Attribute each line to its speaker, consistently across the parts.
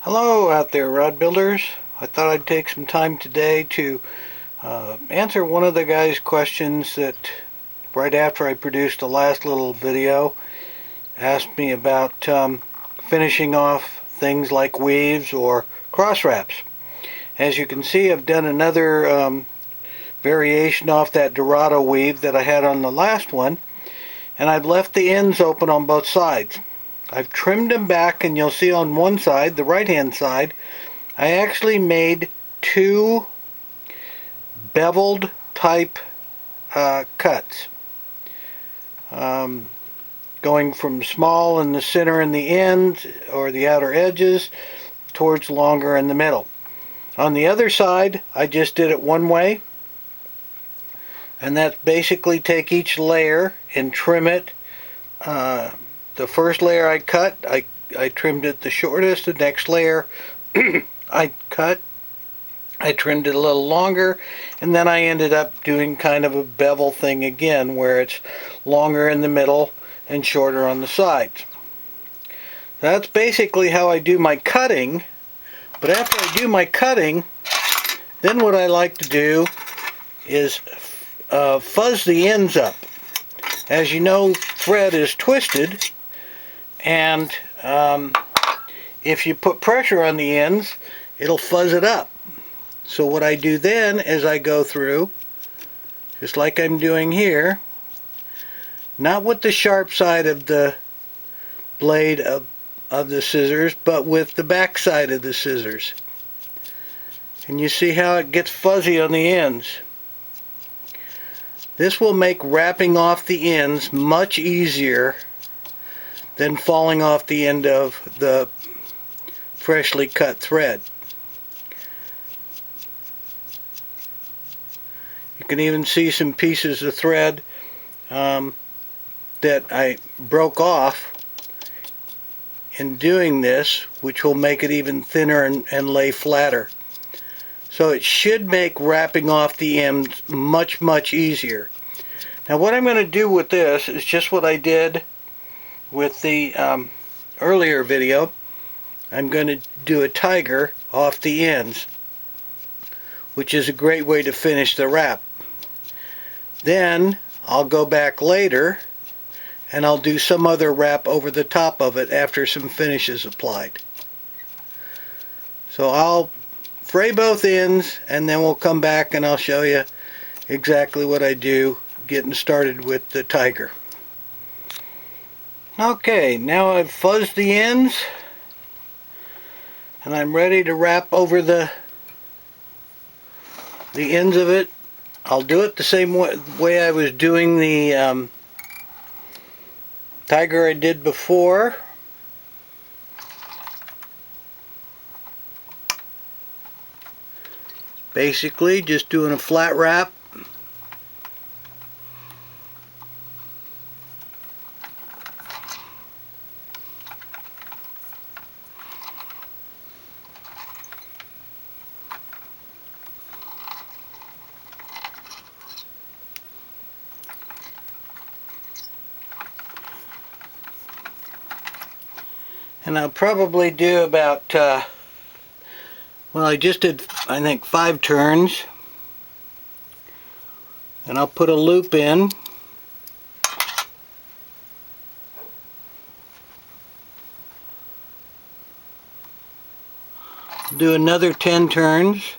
Speaker 1: Hello out there, rod builders. I thought I'd take some time today to answer one of the guys' questions that right after I produced the last little video asked me about finishing off things like weaves or cross wraps. As you can see, I've done another variation off that Dorado weave that I had on the last one, and I've left the ends open on both sides. I've trimmed them back, and you'll see on one side, the right hand side, I actually made two beveled type cuts, going from small in the center and the ends or the outer edges towards longer in the middle. On the other side, I just did it one way, and that's basically take each layer and trim it. The first layer I cut, I trimmed it the shortest. The next layer I trimmed it a little longer, and then I ended up doing kind of a bevel thing again where it's longer in the middle and shorter on the sides. That's basically how I do my cutting, but after I do my cutting, then what I like to do is fuzz the ends up. As you know, thread is twisted, and if you put pressure on the ends, it'll fuzz it up. So what I do then is I go through, just like I'm doing here, not with the sharp side of the blade of the scissors, but with the back side of the scissors. And you see how it gets fuzzy on the ends. This will make wrapping off the ends much easier than falling off the end of the freshly cut thread. You can even see some pieces of thread that I broke off in doing this, which will make it even thinner and lay flatter. So it should make wrapping off the ends much, much easier. Now what I'm going to do with this is just what I did with the earlier video. I'm going to do a tiger off the ends, which is a great way to finish the wrap. Then I'll go back later and I'll do some other wrap over the top of it after some finish is applied. So I'll fray both ends, and then we'll come back and I'll show you exactly what I do getting started with the tiger. Okay, now I've fuzzed the ends and I'm ready to wrap over the ends of it. I'll do it the same way I was doing the tiger I did before. Basically just doing a flat wrap. And I'll probably do about, well, I just did, I think, 5 turns. And I'll put a loop in. Do another 10 turns.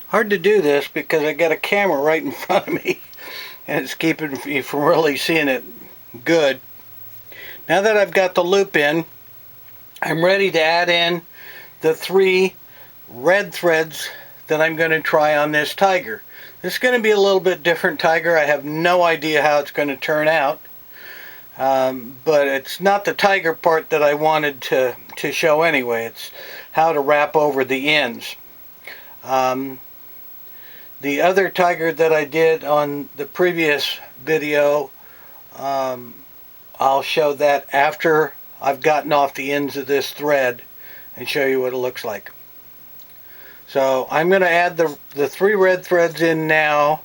Speaker 1: Hard to do this because I got a camera right in front of me and it's keeping me from really seeing it good. Now that I've got the loop in, I'm ready to add in the 3 red threads that I'm going to try on this tiger. This is going to be a little bit different tiger. I have no idea how it's going to turn out. But it's not the tiger part that I wanted to show anyway. It's how to wrap over the ends. The other tiger that I did on the previous video I'll show that after I've gotten off the ends of this thread and show you what it looks like. So I'm going to add the 3 red threads in now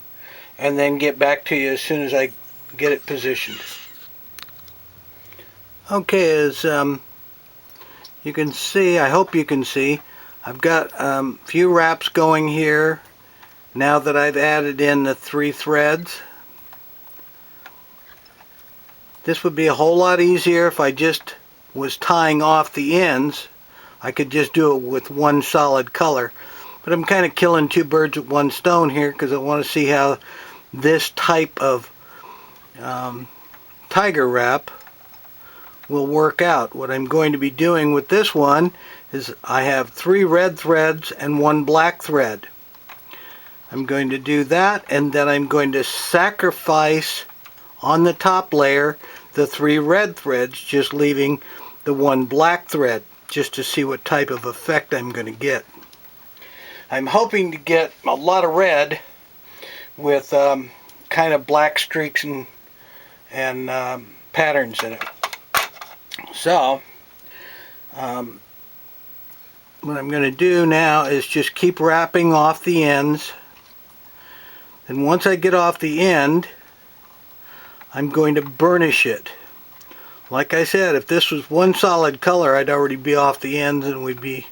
Speaker 1: and then get back to you as soon as I get it positioned. Okay, as you can see, I hope you can see, I've got a few wraps going here now that I've added in the 3 threads. This would be a whole lot easier if I just was tying off the ends. I could just do it with one solid color. But I'm kind of killing 2 birds with 1 stone here because I want to see how this type of tiger wrap will work out. What I'm going to be doing with this one is I have 3 red threads and 1 black thread. I'm going to do that, and then I'm going to sacrifice on the top layer the 3 red threads, just leaving the 1 black thread, just to see what type of effect I'm going to get. I'm hoping to get a lot of red with kind of black streaks and patterns in it. So what I'm going to do now is just keep wrapping off the ends, and once I get off the end, I'm going to burnish it. Like I said, if this was one solid color, I'd already be off the ends and we'd be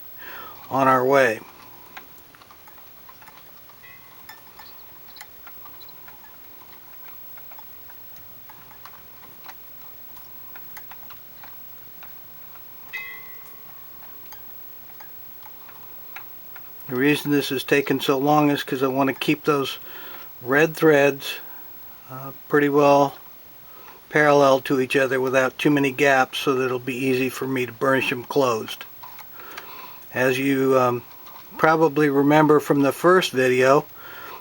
Speaker 1: on our way. The reason this is taking so long is because I want to keep those red threads pretty well parallel to each other without too many gaps, so that it'll be easy for me to burnish them closed. As you probably remember from the first video,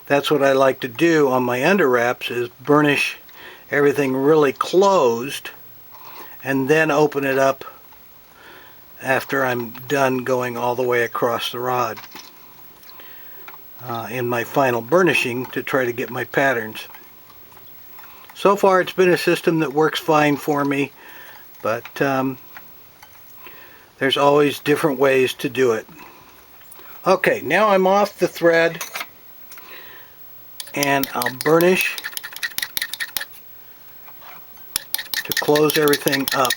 Speaker 1: that's what I like to do on my under wraps, is burnish everything really closed and then open it up after I'm done going all the way across the rod in my final burnishing to try to get my patterns. So far it's been a system that works fine for me, but there's always different ways to do it. Okay, now I'm off the thread and I'll burnish to close everything up.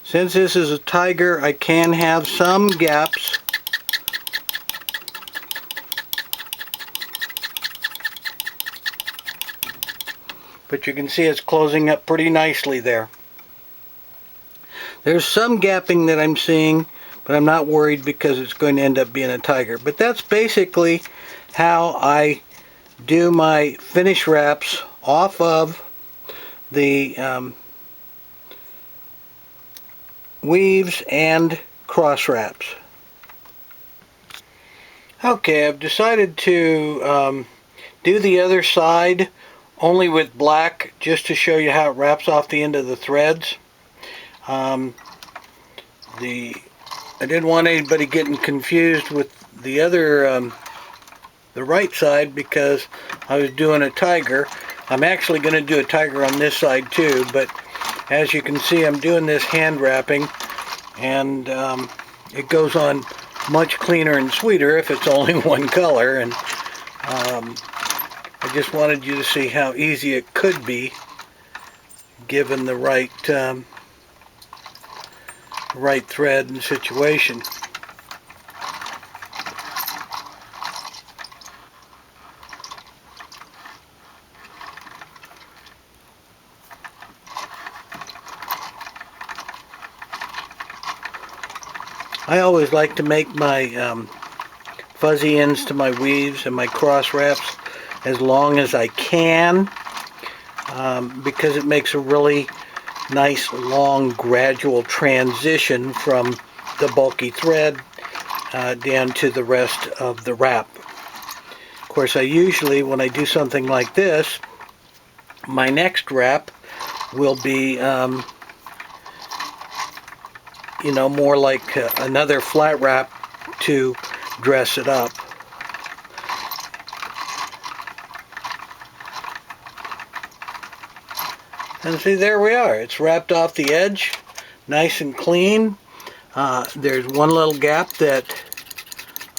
Speaker 1: Since this is a tiger, I can have some gaps. But you can see it's closing up pretty nicely there. There's some gapping that I'm seeing, but I'm not worried because it's going to end up being a tiger. But that's basically how I do my finish wraps off of the weaves and cross wraps. Okay, I've decided to do the other side only with black, just to show you how it wraps off the end of the threads. I didn't want anybody getting confused with the other, the right side, because I was doing a tiger. I'm actually going to do a tiger on this side too, but as you can see, I'm doing this hand wrapping, and it goes on much cleaner and sweeter if it's only one color. And I just wanted you to see how easy it could be given the right right thread and situation. I always like to make my fuzzy ends to my weaves and my cross wraps as long as I can, because it makes a really nice, long, gradual transition from the bulky thread down to the rest of the wrap. Of course, I usually, when I do something like this, my next wrap will be, more like another flat wrap to dress it up. And see, there we are. It's wrapped off the edge, nice and clean. There's one little gap that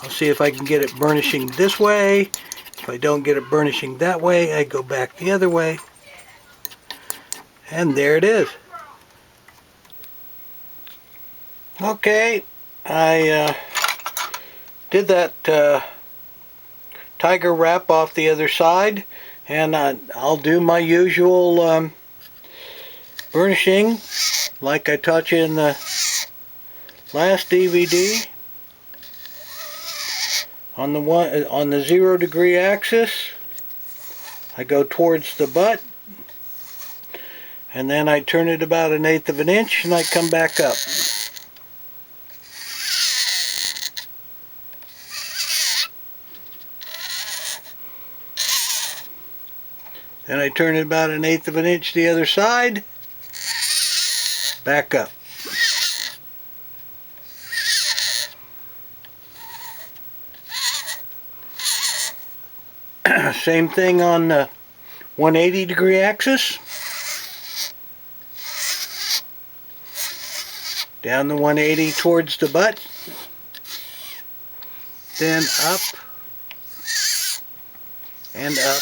Speaker 1: I'll see if I can get it burnishing this way. If I don't get it burnishing that way, I go back the other way. And there it is. Okay, I did that tiger wrap off the other side, and I'll do my usual burnishing like I taught you in the last DVD. On the 0 degree axis, I go towards the butt, and then I turn it about 1/8 of an inch, and I come back up. Then I turn it about 1/8 of an inch the other side, back up. Same thing on the 180 degree axis. Down the 180 towards the butt. Then up and up.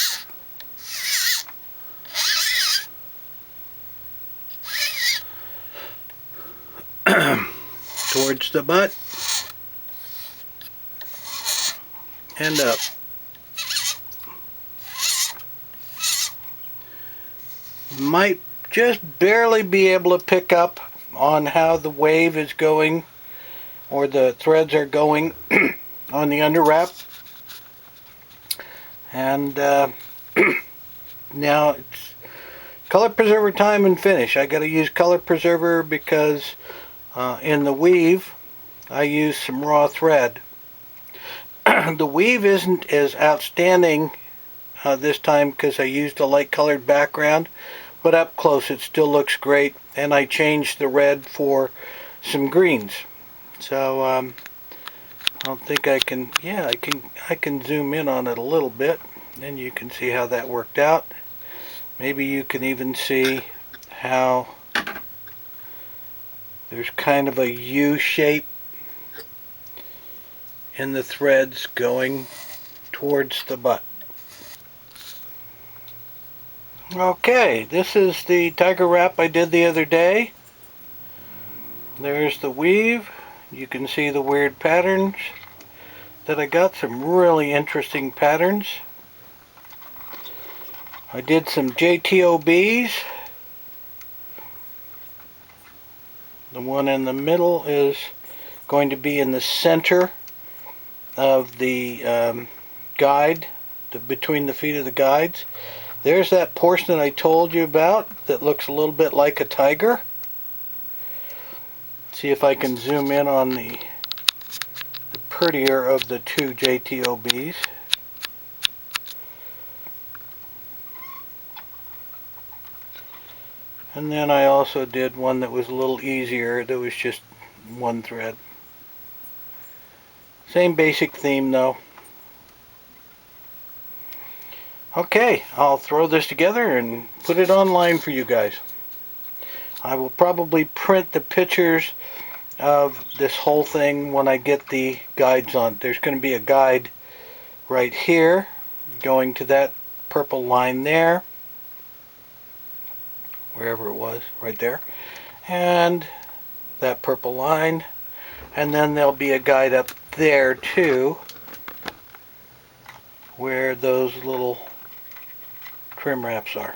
Speaker 1: Towards the butt and up. Might just barely be able to pick up on how the wave is going, or the threads are going on the under wrap. And now it's color preserver time and finish. I got to use color preserver because in the weave I use some raw thread. The weave isn't as outstanding this time because I used a light colored background, but up close it still looks great, and I changed the red for some greens. So I don't think I can, yeah, I can zoom in on it a little bit, and you can see how that worked out. Maybe you can even see how there's kind of a U shape in the threads going towards the butt. Okay, this is the tiger wrap I did the other day. There's the weave. You can see the weird patterns that I got, some really interesting patterns. I did some JTOBs. The one in the middle is going to be in the center of the guide, between the feet of the guides. There's that portion that I told you about that looks a little bit like a tiger. See if I can zoom in on the prettier of the two JTOBs. And then I also did one that was a little easier, that was just one thread. Same basic theme though. Okay, I'll throw this together and put it online for you guys. I will probably print the pictures of this whole thing when I get the guides on. There's going to be a guide right here going to that purple line there, wherever it was, right there, and that purple line, and then there'll be a guide up there too where those little trim wraps are.